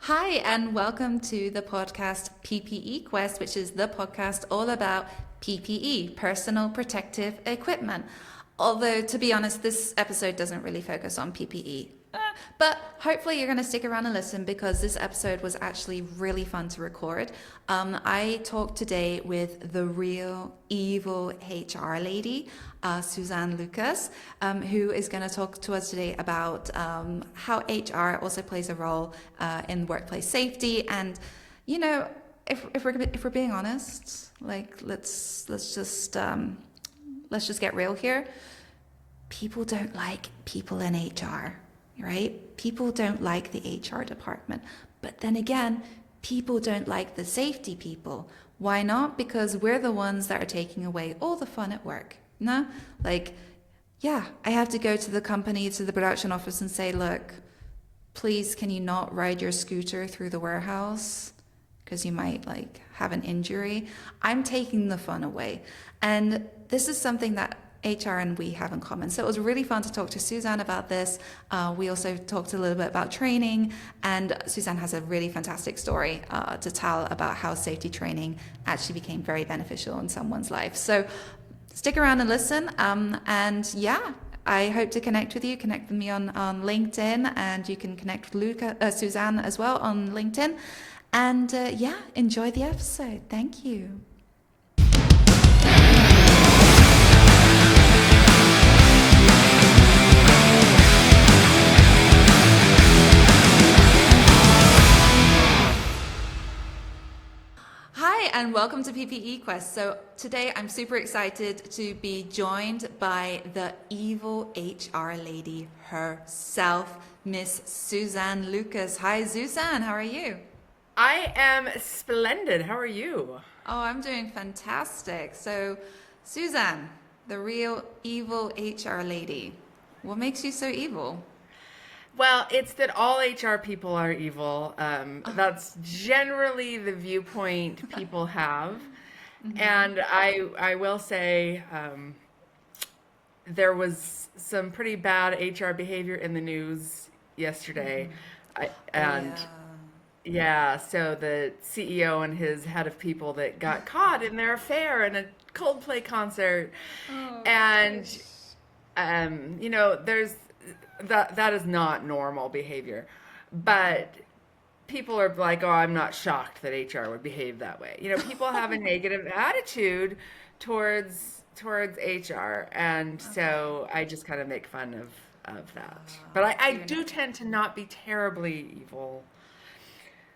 Hi, and welcome to the podcast PPE Quest, which is the podcast all about PPE, personal protective equipment. Although, to be honest, this episode doesn't really focus on PPE. But hopefully, you're going to stick around and listen because this episode was actually really fun to record. I talked today with the real evil HR lady, Suzanne Lucas, who is going to talk to us today about how HR also plays a role in workplace safety. And, you know, if we're being honest, like let's just get real here. People don't like people in HR, right? People don't like the HR department. But then again, people don't like the safety people. Why not? Because we're the ones that are taking away all the fun at work. No? Like, yeah, I have to go to the company, to the production office and say, look, please, can you not ride your scooter through the warehouse? Because you might have an injury. I'm taking the fun away. And this is something that HR and we have in common. So it was really fun to talk to Suzanne about this. We also talked a little bit about training, and Suzanne has a really fantastic story to tell about how safety training actually became very beneficial in someone's life. So stick around and listen. And yeah, I hope to connect with you. Connect with me on LinkedIn, and you can connect with Suzanne as well on LinkedIn. And yeah, enjoy the episode. Thank you. Hi, and welcome to PPE Quest. So today I'm super excited to be joined by the evil HR lady herself, Miss Suzanne Lucas. Hi, Suzanne, how are you? I am splendid. How are you? Oh, I'm doing fantastic. So, Suzanne, the real evil HR lady, what makes you so evil? Well, it's that all HR people are evil. That's generally the viewpoint people have. And I will say there was some pretty bad HR behavior in the news yesterday. And Yeah. yeah, so the CEO and his head of people that got caught in their affair in a Coldplay concert. Oh, And gosh. there's that is not normal behavior. But people are like, "Oh, I'm not shocked that HR would behave that way." People have a negative attitude towards HR, and so I just kind of make fun of that. But I So you're do not. tend to not be terribly evil.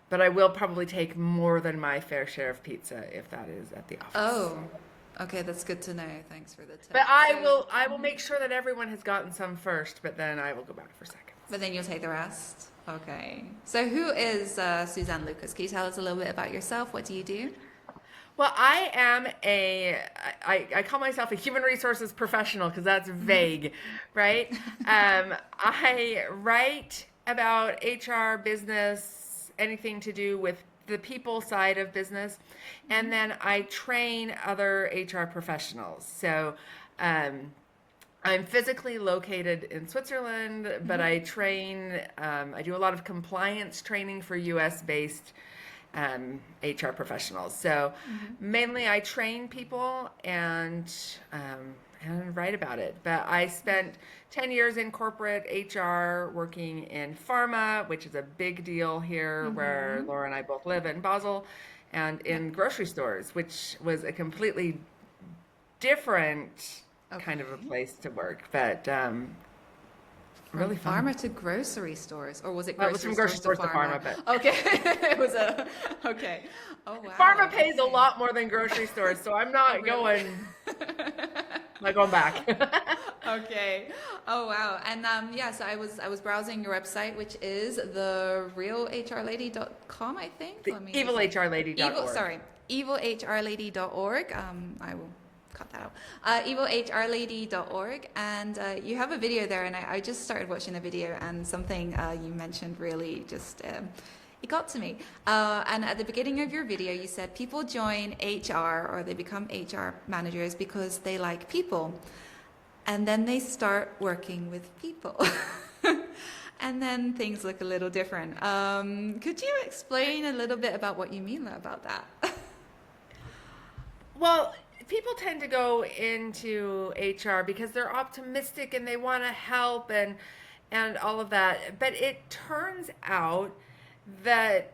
But I will probably take more than my fair share of pizza if that is at the office. Oh, okay, that's good to know. Thanks for the But tip. So, I will make sure that everyone has gotten some first, but then I will go back for seconds. but then you'll take the rest. Okay. So who is Suzanne Lucas? Can you tell us a little bit about yourself? What do you do? Well, I call myself a human resources professional because that's vague, right? I write about HR, business, anything to do with the people side of business, and then I train other HR professionals. So, I'm physically located in Switzerland, but I train, I do a lot of compliance training for US based HR professionals. So mainly I train people and write about it. But I spent 10 years in corporate HR working in pharma, which is a big deal here where Laura and I both live in Basel, and Yeah. in grocery stores, which was a completely different kind of a Okay. place to work, but From really fun. pharma to grocery stores, or was it Well, it was grocery from grocery stores to stores to pharma? pharma, but Okay, it was a okay. Oh pharma wow. pays a Okay. lot more than grocery stores, so I'm Oh not really? going, not going back. Okay. Oh wow. And yeah, so I was browsing your website, which is the realhrlady.com, I think. The Let me just evil evilhrlady.org. sorry, evilhrlady.org. I will cut that out. Evilhrlady.org, and you have a video there, and I just started watching the video, and something you mentioned really just it got to me. And at the beginning of your video, you said people join HR or they become HR managers because they like people, and then they start working with people. And then things look a little different. Could you explain a little bit about what you mean about that? Well, people tend to go into HR because they're optimistic and they want to help and all of that. But it turns out that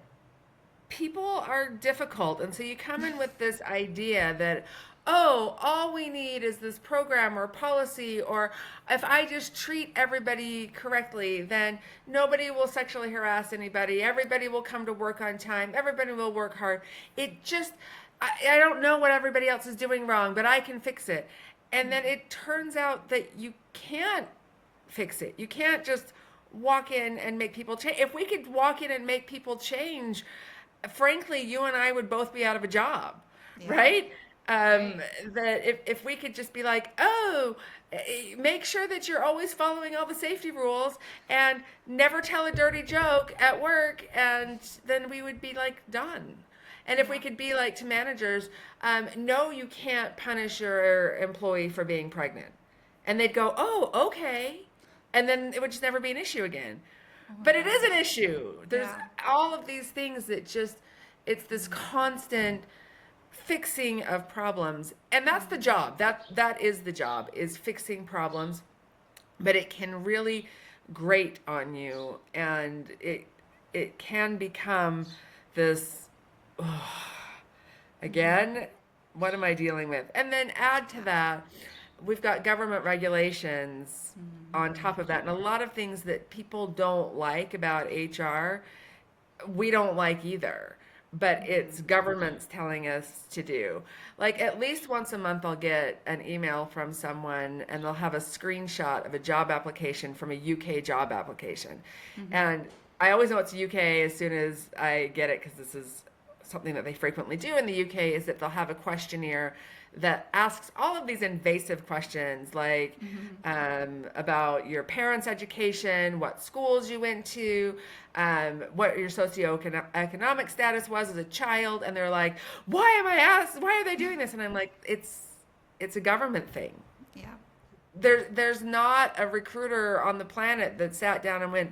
people are difficult. And so you come in with this idea that, oh, all we need is this program or policy, or if I just treat everybody correctly, then nobody will sexually harass anybody. Everybody will come to work on time. Everybody will work hard. It just, I don't know what everybody else is doing wrong, but I can fix it. And then it turns out that you can't fix it. You can't just walk in and make people change. If we could walk in and make people change, frankly, you and I would both be out of a job, Yeah. right? Right. That if we could just be like, oh, make sure that you're always following all the safety rules and never tell a dirty joke at work, and then we would be like done. And if we could be like to managers, no, you can't punish your employee for being pregnant. And they'd go, oh, okay. And then it would just never be an issue again. But it is an issue. There's Yeah. all of these things that just, it's this constant fixing of problems. And that's the job. That is the job, is fixing problems. But it can really grate on you, and it can become this, again, what am I dealing with? And then add to that, we've got government regulations on top of that, and a lot of things that people don't like about HR, we don't like either. But it's governments telling us to do. Like at least once a month, I'll get an email from someone and they'll have a screenshot of a job application from a UK job application. And I always know it's UK as soon as I get it, because this is something that they frequently do in the UK, is that they'll have a questionnaire that asks all of these invasive questions, like about your parents' education, what schools you went to, what your socioeconomic status was as a child, and they're like, "Why am I asked? Why are they doing this?" And I'm like, "It's a government thing. Yeah. There's not a recruiter on the planet that sat down and went,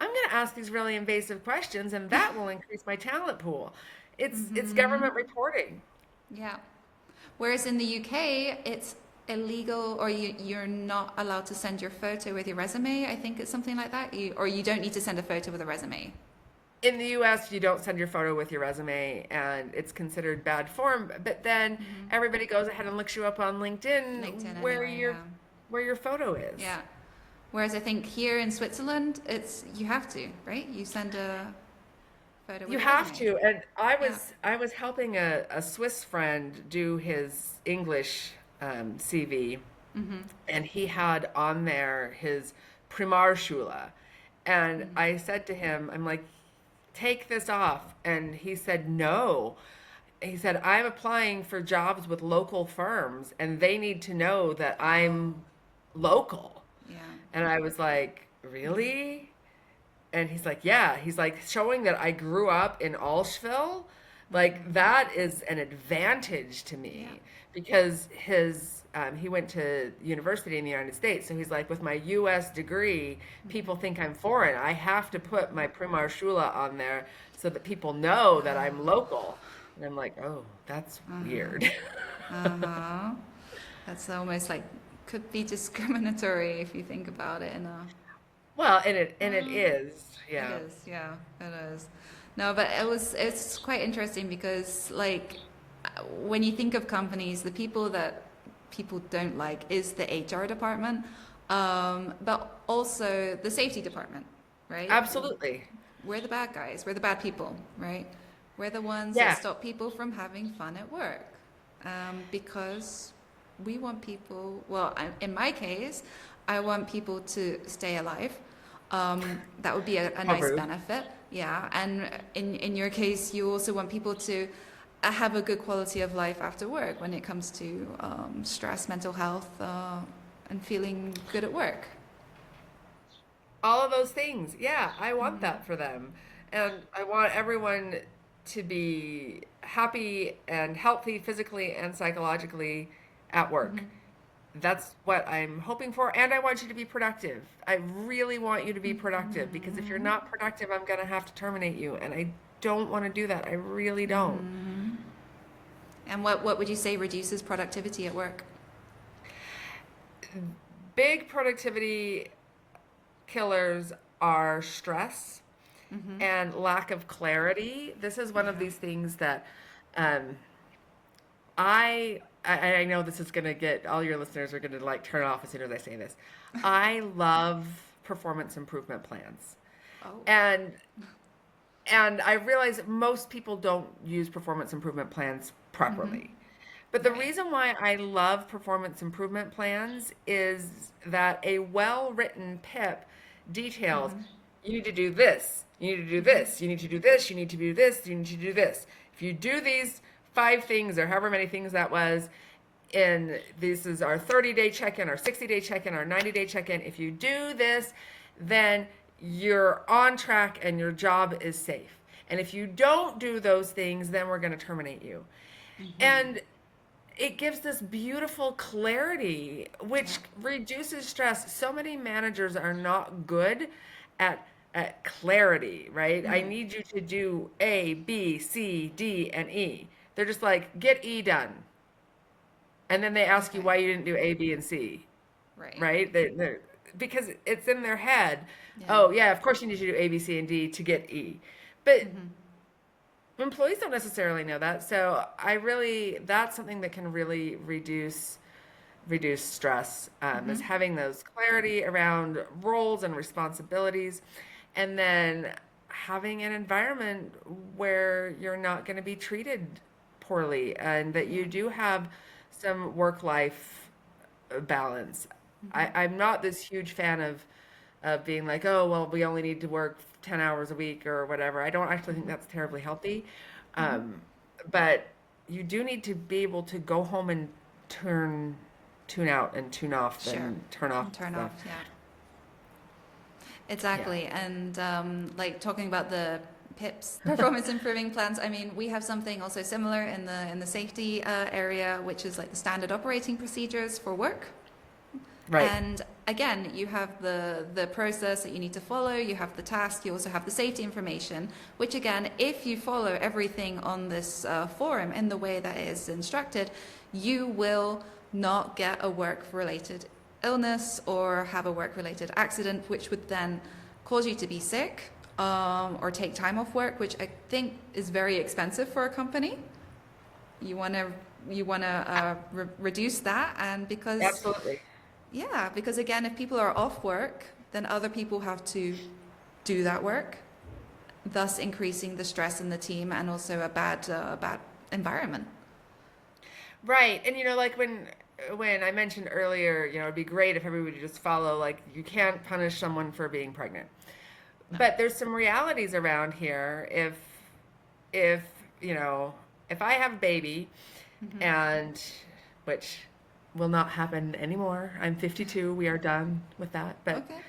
I'm going to ask these really invasive questions, and that will increase my talent pool." It's government reporting. Yeah. Whereas in the UK, it's illegal, or you're not allowed to send your photo with your resume. I think it's something like that. Or you don't need to send a photo with a resume. In the US, you don't send your photo with your resume, and it's considered bad form. But then everybody goes ahead and looks you up on LinkedIn, where anyway, your yeah. where your photo is. Yeah. Whereas I think here in Switzerland, you have to, right? You send a photo with You a have resume. to. And I Yeah. was helping a Swiss friend do his English CV, and he had on there his Primarschule. And I said to him, I'm like, take this off. And he said, no. He said, I'm applying for jobs with local firms, and they need to know that I'm local. Yeah. And I was like, really? And he's like, yeah. He's like, showing that I grew up in Allsville, like that is an advantage to me, Yeah. because he went to university in the United States. So he's like, with my US degree, people think I'm foreign. I have to put my Primarschule on there so that people know that I'm local. And I'm like, oh, that's weird. Uh-huh. That's almost like, could be discriminatory if you think about it in a Well, and it is, yeah. It is, yeah, it is. No, but it's quite interesting because like when you think of companies, the people that people don't like is the HR department, but also the safety department, right? Absolutely. We're the bad guys. We're the bad people, right? We're the ones Yeah. that stop people from having fun at work, because we want people. Well, in my case, I want people to stay alive. That would be a nice Rude. benefit, yeah. And in your case, you also want people to have a good quality of life after work when it comes to stress, mental health, and feeling good at work. All of those things. Yeah, I want that for them. And I want everyone to be happy and healthy physically and psychologically at work. that's what I'm hoping for. And I want you to be productive. I really want you to be productive because if you're not productive, I'm going to have to terminate you. And I don't want to do that. I really don't. And what would you say reduces productivity at work? Big productivity killers are stress and lack of clarity. This is one of these things that um, I know this is gonna get all your listeners are gonna like turn off as soon as I say this. I love performance improvement plans. Oh. And I realize that most people don't use performance improvement plans properly. But the Right. reason why I love performance improvement plans is that a well-written PIP details you need to do this, you need to do this, you need to do this, you need to do this, you need to do this. If you do these 5 things or however many things that was, in this is our 30-day check-in, our 60-day check-in, our 90-day check-in. If you do this, then you're on track and your job is safe. And if you don't do those things, then we're going to terminate you. And it gives this beautiful clarity, which reduces stress. So many managers are not good at clarity, right? I need you to do A, B, C, D, and E. They're just like, get E done. And then they ask you Okay. why you didn't do A, B, and C, Right. right? Because it's in their head. Yeah. Oh, yeah, of course you need to do A, B, C, and D to get E. But employees don't necessarily know that. So that's something that can really reduce stress, is having those clarity around roles and responsibilities, and then having an environment where you're not going to be treated poorly and that you do have some work-life balance. I'm not this huge fan of being like, oh, well, we only need to work 10 hours a week or whatever. I don't actually think that's terribly healthy. Um, but you do need to be able to go home and tune out and tune off Sure. and turn off Turn stuff. off. Yeah. Yeah. Exactly. And like talking about the PIPS, performance improving plans. I mean, we have something also similar in the safety area, which is like the standard operating procedures for work. Right. And again, you have the process that you need to follow, you have the task, you also have the safety information, which again, if you follow everything on this forum in the way that is instructed, you will not get a work-related illness or have a work-related accident, which would then cause you to be sick or take time off work, which I think is very expensive for a company. You want to reduce that, and because Absolutely. yeah, because again, if people are off work, then other people have to do that work, thus increasing the stress in the team and also a bad environment. Right. And like when I mentioned earlier, it'd be great if everybody just follow like you can't punish someone for being pregnant. But there's some realities around here. If if I have a baby, and which will not happen anymore. I'm 52. We are done with that. But Okay.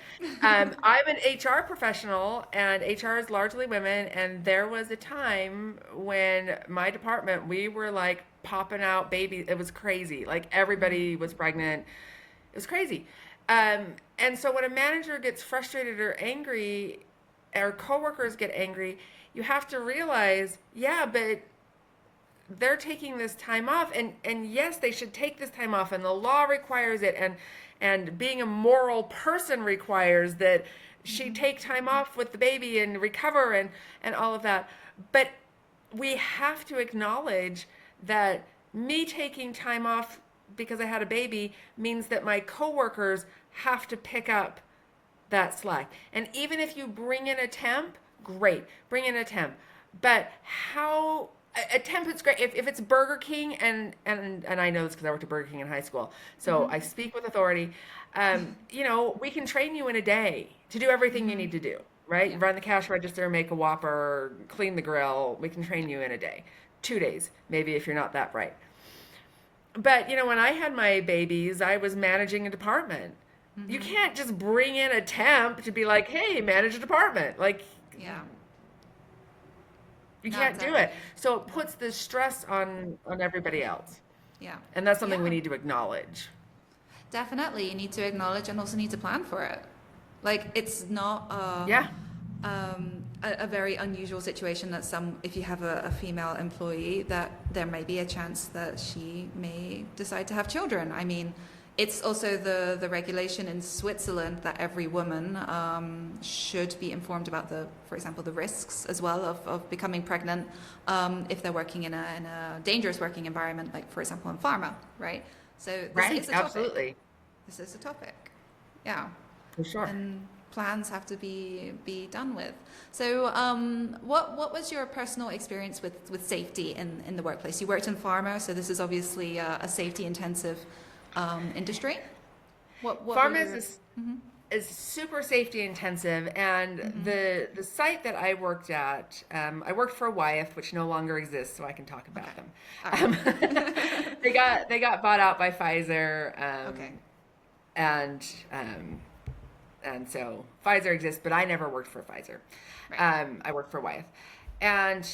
I'm an HR professional, and HR is largely women. And there was a time when my department, we were like popping out babies. It was crazy. Like everybody was pregnant. It was crazy. And so when a manager gets frustrated or angry, or coworkers get angry, you have to realize, yeah, but they're taking this time off, and yes, they should take this time off, and the law requires it, and being a moral person requires that she take time off with the baby and recover and all of that. But we have to acknowledge that me taking time off because I had a baby means that my coworkers have to pick up that slack. And even if you bring in a temp, great, bring in a temp. But how a temp is great if it's Burger King, and I know this because I worked at Burger King in high school, so I speak with authority. We can train you in a day to do everything you need to do, right? Yeah. Run the cash register, make a Whopper, clean the grill. We can train you in a day, 2 days, maybe if you're not that bright. But when I had my babies, I was managing a department. You can't just bring in a temp to be like, hey, manage a department. Like, Yeah. you No, can't do exactly. it. So it puts the stress on everybody else. Yeah. And that's something we Yeah. need to acknowledge. Definitely, you need to acknowledge and also need to plan for it. Like it's not Yeah. a very unusual situation that if you have a female employee, that there may be a chance that she may decide to have children. I mean, it's also the regulation in Switzerland that every woman should be informed about for example, the risks as well of becoming pregnant if they're working in a dangerous working environment, like for example in pharma, right? So this Right. is a topic. Absolutely. This is a topic. Yeah. For sure. And plans have to be done with. So, what was your personal experience with safety in the workplace? You worked in pharma, so this is obviously a safety intensive industry. What Pharma were is super safety intensive, and the site that I worked at, I worked for Wyeth, which no longer exists, so I can talk about them. They got bought out by Pfizer, Okay. and so Pfizer exists, but I never worked for Pfizer. Right. I worked for Wyeth, and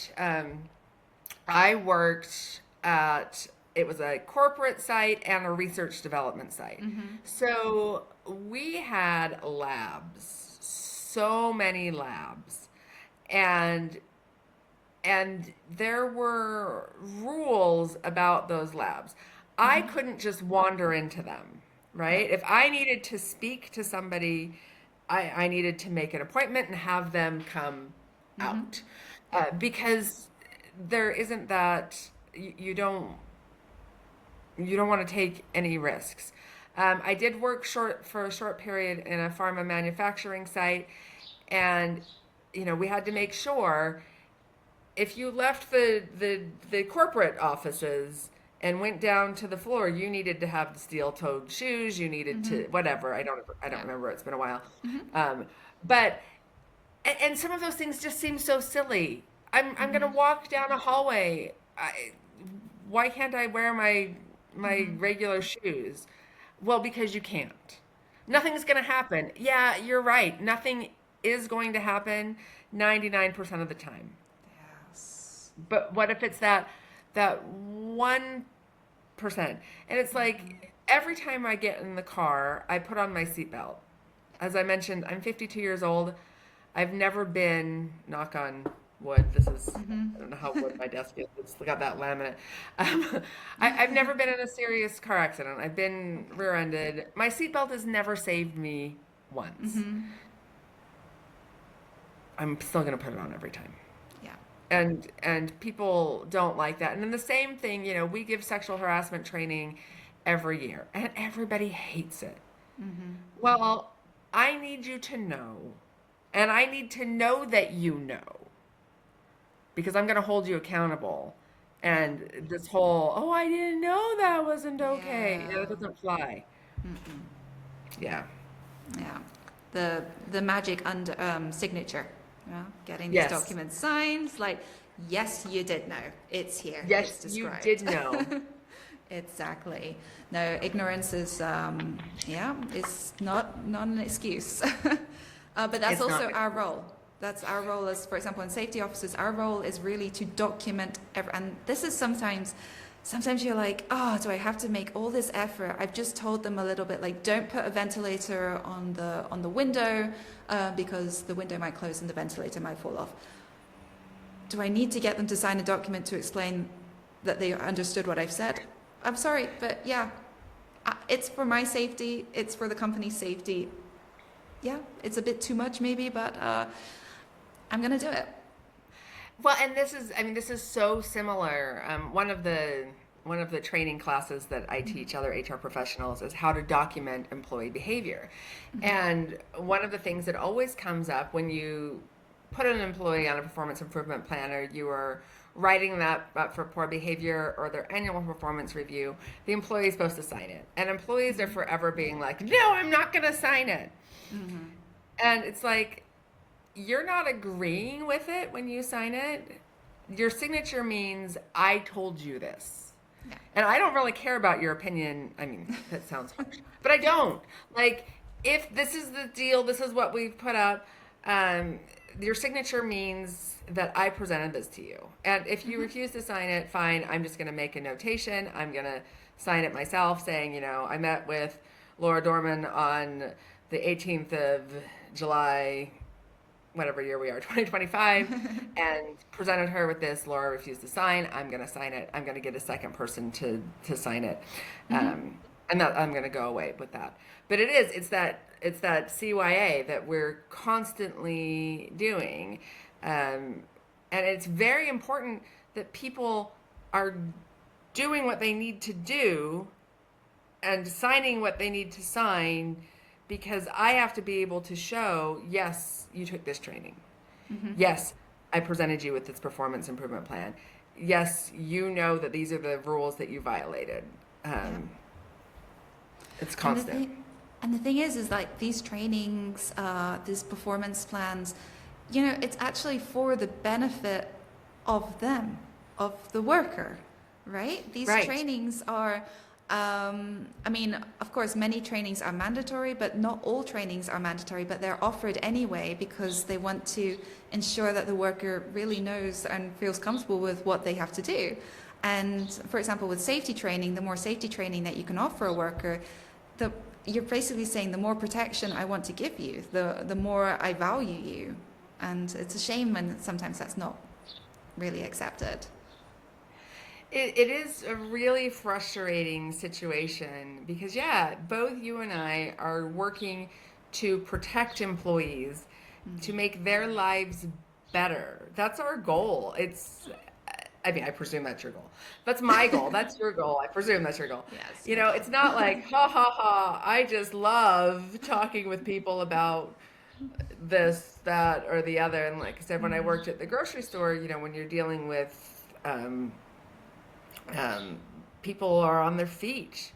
I worked at, it was a corporate site and a research development site. So we had labs, so many labs, and there were rules about those labs. I couldn't just wander into them, right? If I needed to speak to somebody, I needed to make an appointment and have them come out, because there isn't that, you don't want to take any risks. I did work for a short period in a pharma manufacturing site, and we had to make sure if you left the corporate offices and went down to the floor, you needed to have the steel-toed shoes. You needed to whatever. I don't remember. It's been a while. But and some of those things just seem so silly. I'm going to walk down a hallway. Why can't I wear my regular shoes? Well, because you can't. Nothing's going to happen. Yeah, you're right. Nothing is going to happen 99% of the time. Yes. But what if it's that 1%? And it's like every time I get in the car, I put on my seatbelt. As I mentioned, I'm 52 years old. I've never been, knock on wood, this is, I don't know how wood my desk is, it's got that laminate. I've never been in a serious car accident. I've been rear-ended. My seatbelt has never saved me once. I'm still going to put it on every time. Yeah. And people don't like that. And then the same thing, we give sexual harassment training every year, and everybody hates it. Well, I need you to know, and I need to know that you know, because I'm going to hold you accountable. And this whole, oh, I didn't know that wasn't okay. Yeah. That doesn't fly. Yeah. Yeah. The magic signature. Yeah. Getting these Yes. documents signed. Like, yes, you did know. It's here. Yes, It's you described. did know. Exactly. No, ignorance is it's not an excuse. But that's It's also not. our role. That's our role as, for example, in safety officers. Our role is really to document and this is sometimes you're like, oh, do I have to make all this effort? I've just told them a little bit, like, don't put a ventilator on the window because the window might close and the ventilator might fall off. Do I need to get them to sign a document to explain that they understood what I've said? I'm sorry, but yeah, it's for my safety. It's for the company's safety. Yeah, it's a bit too much maybe, but I'm going to do it. Well, and this is so similar. One of the training classes that I teach other HR professionals is how to document employee behavior. And one of the things that always comes up when you put an employee on a performance improvement plan, or you are writing that up for poor behavior or their annual performance review, the employee is supposed to sign it. And employees are forever being like, no, I'm not going to sign it. And it's like, you're not agreeing with it when you sign it. Your signature means I told you this. Yeah. And I don't really care about your opinion. I mean, that sounds harsh, but I don't. Like, if this is the deal, this is what we've put up, your signature means that I presented this to you. And if you refuse to sign it, fine, I'm just going to make a notation. I'm going to sign it myself saying, I met with Laura Dorman on the 18th of July, whatever year we are, 2025, and presented her with this. Laura refused to sign. I'm going to sign it. I'm going to get a second person to sign it. And that I'm going to go away with that. But it's that CYA that we're constantly doing. And it's very important that people are doing what they need to do and signing what they need to sign, because I have to be able to show, yes, you took this training. Yes, I presented you with this performance improvement plan. Yes, you know that these are the rules that you violated. It's constant. And the thing is like these trainings, these performance plans, you know, it's actually for the benefit of them, of the worker, right? These trainings are, I mean, of course, many trainings are mandatory, but not all trainings are mandatory, but they're offered anyway because they want to ensure that the worker really knows and feels comfortable with what they have to do. And for example, with safety training, the more safety training that you can offer a worker, you're basically saying the more protection I want to give you, the more I value you. And it's a shame when sometimes that's not really accepted. It is a really frustrating situation because, yeah, both you and I are working to protect employees, to make their lives better. That's our goal. I mean, I presume that's your goal. That's my goal. That's your goal. I presume that's your goal. Yes. You know, it's not like, ha ha ha, I just love talking with people about this, that, or the other. And like I said, when I worked at the grocery store, you know, when you're dealing with people are on their feet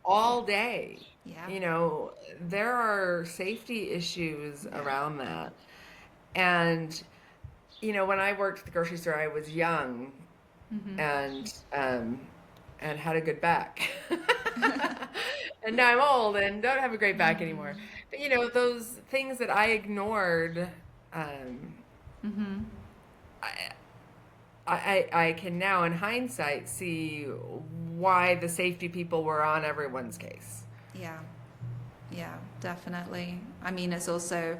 all day. Yeah. You know, there are safety issues around that. And, you know, when I worked at the grocery store, I was young and had a good back. And now I'm old and don't have a great back anymore. But, you know, those things that I ignored, I can now, in hindsight, see why the safety people were on everyone's case. Yeah, definitely. I mean, it's also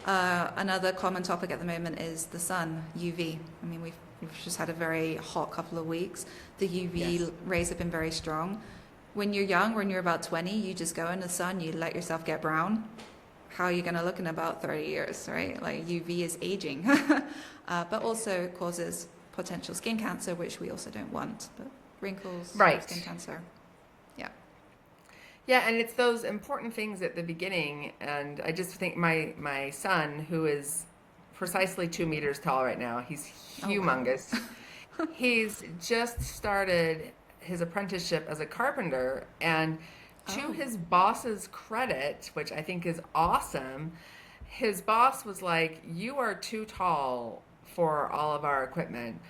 another common topic at the moment is the sun, UV. I mean, we've just had a very hot couple of weeks. The UV rays have been very strong. When you're young, when you're about 20, you just go in the sun, you let yourself get brown. How are you going to look in about 30 years, right? Like UV is aging, but also causes potential skin cancer, which we also don't want. But wrinkles, skin cancer. Yeah, and it's those important things at the beginning. And I just think my son, who is precisely 2 meters tall right now, he's humongous. He's just started his apprenticeship as a carpenter, and to his boss's credit, which I think is awesome, his boss was like, "You are too tall for all of our equipment,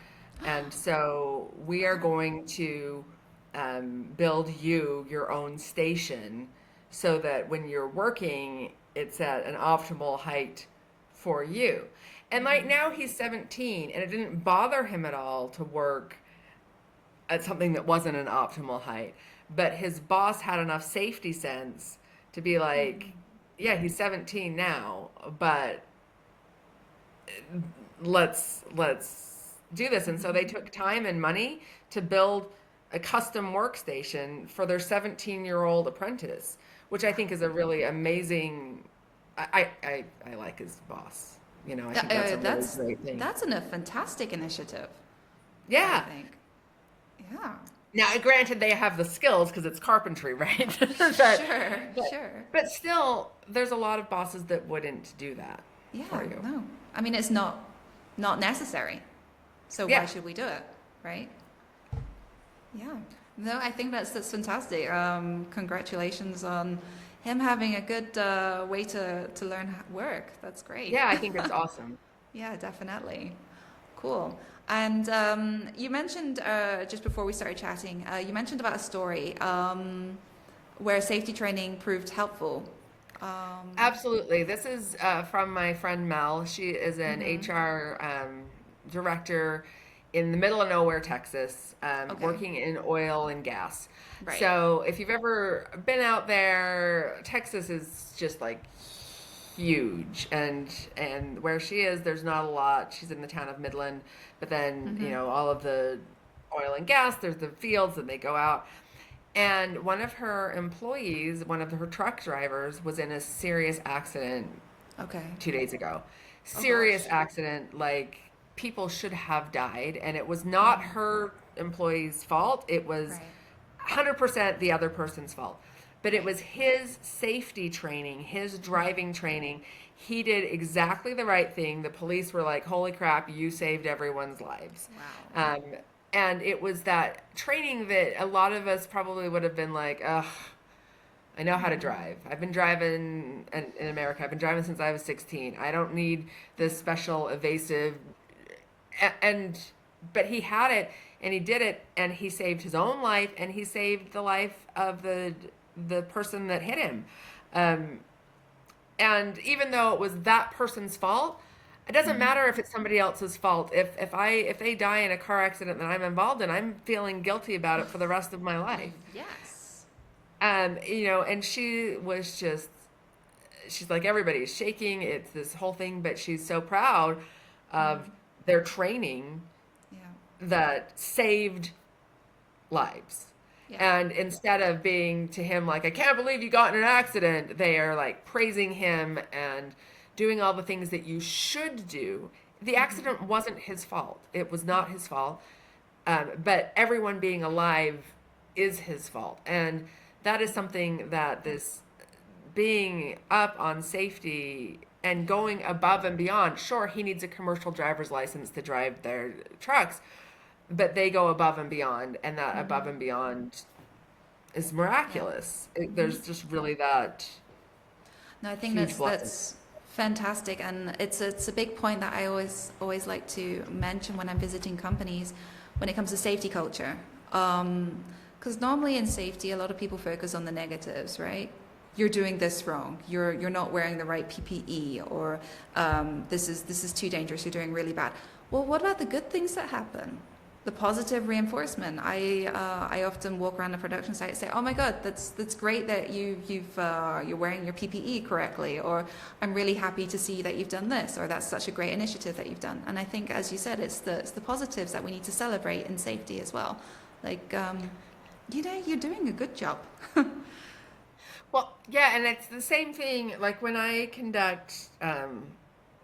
and so we are going to build you your own station so that when you're working, it's at an optimal height for you." And like now he's 17, and it didn't bother him at all to work at something that wasn't an optimal height. But his boss had enough safety sense to be like, yeah, he's 17 now, but let's do this. And so they took time and money to build a custom workstation for their 17-year-old apprentice, which I think is a really amazing. I like his boss. You know, I think that's a really great thing. That's a fantastic initiative. Yeah. I think. Yeah. Now, granted, they have the skills because it's carpentry, right? Sure. But still, there's a lot of bosses that wouldn't do that for you. No. I mean, it's not necessary. So why should we do it, right? Yeah. No, I think that's fantastic. Congratulations on him having a good way to learn work. That's great. Yeah, I think it's awesome. Yeah, definitely. Cool. And you mentioned, just before we started chatting, you mentioned about a story where safety training proved helpful. Absolutely. This is from my friend Mel. She is an HR director in the middle of nowhere, Texas, Okay. working in oil and gas. Right. So if you've ever been out there, Texas is just like huge, and where she is, there's not a lot. She's in the town of Midland, but then Mm-hmm. all of the oil and gas, there's the fields, and they go out. And one of her employees, one of her truck drivers, was in a serious accident Okay. 2 days ago. Oh Serious gosh. accident, like people should have died, and it was not her employee's fault. It was Right. 100% the other person's fault. But it Right. was his safety training, his driving training. He did exactly the right thing. The police were like, "Holy crap, you saved everyone's lives." Wow. Um, and it was that training that a lot of us probably would have been like, "Ugh, I know how to drive. I've been driving in America. I've been driving since I was 16. I don't need this special evasive." And but he had it, and he did it, and he saved his own life, and he saved the life of the person that hit him. Um, and even though it was that person's fault, it doesn't Mm-hmm. matter if it's somebody else's fault. If they die in a car accident that I'm involved in, I'm feeling guilty about it for the rest of my life. Yes. And she was just, she's like, everybody's shaking. It's this whole thing, but she's so proud of their training Yeah. that saved lives. Yeah. And instead of being to him like, "I can't believe you got in an accident," they are like praising him and doing all the things that you should do. The accident wasn't his fault. It was not his fault. But everyone being alive is his fault. And that is something that this being up on safety and going above and beyond. Sure, he needs a commercial driver's license to drive their trucks, but they go above and beyond, and that above and beyond is Yeah. miraculous. There's just really that No, I think huge blessing. that's fantastic, and it's a big point that I always like to mention when I'm visiting companies when it comes to safety culture. Because normally in safety, a lot of people focus on the negatives, right? You're doing this wrong. You're not wearing the right PPE, or this is too dangerous. You're doing really bad. Well, what about the good things that happen? The positive reinforcement. I often walk around the production site and say, "Oh my God, that's great that you're wearing your PPE correctly," or "I'm really happy to see that you've done this," or "That's such a great initiative that you've done." And I think, as you said, it's the positives that we need to celebrate in safety as well. Like, you're doing a good job. Well, yeah, and it's the same thing. Like when I conduct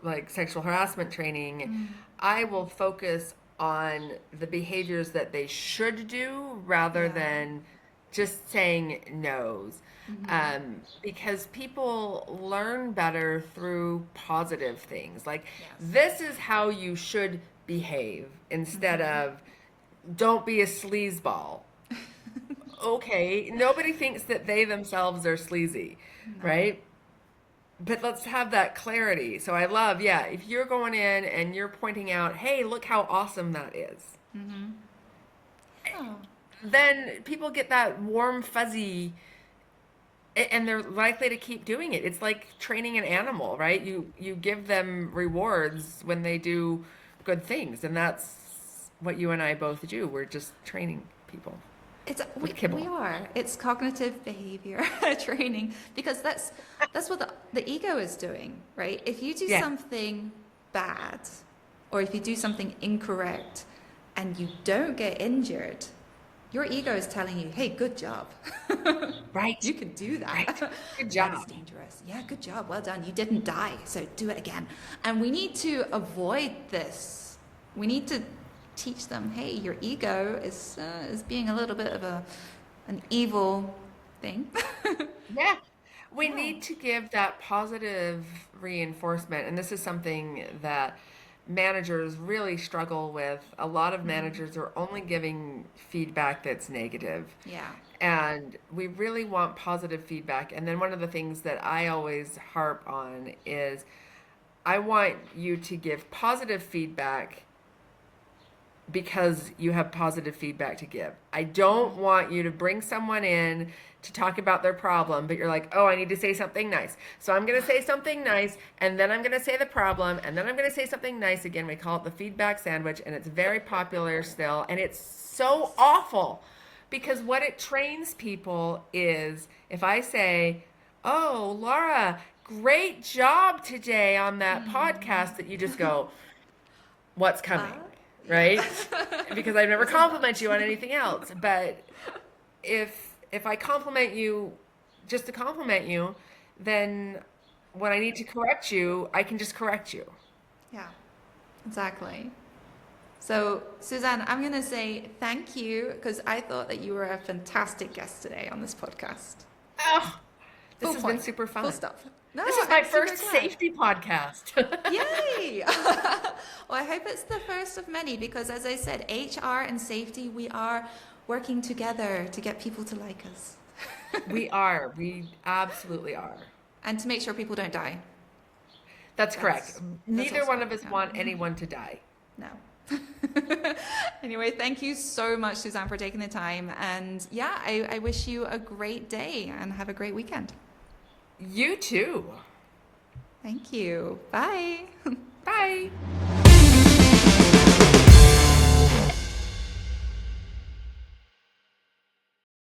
like sexual harassment training, I will focus on the behaviors that they should do rather Yeah. than just saying no's. Because people learn better through positive things. Like, Yes. this is how you should behave instead of don't be a sleazeball. Okay, nobody thinks that they themselves are sleazy, No. right? But let's have that clarity. So I love, yeah, if you're going in and you're pointing out, "Hey, look how awesome that is," Oh. then people get that warm, fuzzy, and they're likely to keep doing it. It's like training an animal, right? You give them rewards when they do good things, and that's what you and I both do. We're just training people It's with we kibble. are. It's cognitive behavior training, because that's what the ego is doing, right? If you do Yeah, something bad, or if you do something incorrect and you don't get injured, your ego is telling you, "Hey, good job. right, You can do right. that." Good That's job. dangerous. Yeah, good job. Well done. You didn't die, so do it again. And we need to avoid this. We need to teach them, "Hey, your ego is being a little bit of an evil thing." Yeah. We Yeah. need to give that positive reinforcement. And this is something that managers really struggle with. A lot of managers are only giving feedback that's negative. Yeah. And we really want positive feedback. And then one of the things that I always harp on is I want you to give positive feedback because you have positive feedback to give. I don't want you to bring someone in to talk about their problem, but you're like, oh, I need to say something nice. So I'm going to say something nice, and then I'm going to say the problem, and then I'm going to say something nice again. We call it the feedback sandwich, and it's very popular still, and it's so awful because what it trains people is if I say, oh, Laura, great job today on that podcast, that you just go, what's coming? Right? Because I never compliment you on anything else. But if I compliment you just to compliment you, then when I need to correct you, I can just correct you. Yeah, exactly. So, Suzanne, I'm going to say thank you because I thought that you were a fantastic guest today on this podcast. Oh, this Full has point. been super fun. Full stop. No, This is my I'm super first glad. safety podcast. Yay! Well, I hope it's the first of many because, as I said, HR and safety, we are working together to get people to like us. We are. We absolutely are. And to make sure people don't die. That's correct. Neither also- one of us yeah. want anyone to die. No. Anyway, thank you so much, Suzanne, for taking the time. And yeah, I wish you a great day and have a great weekend. You too. Thank you. Bye. Bye.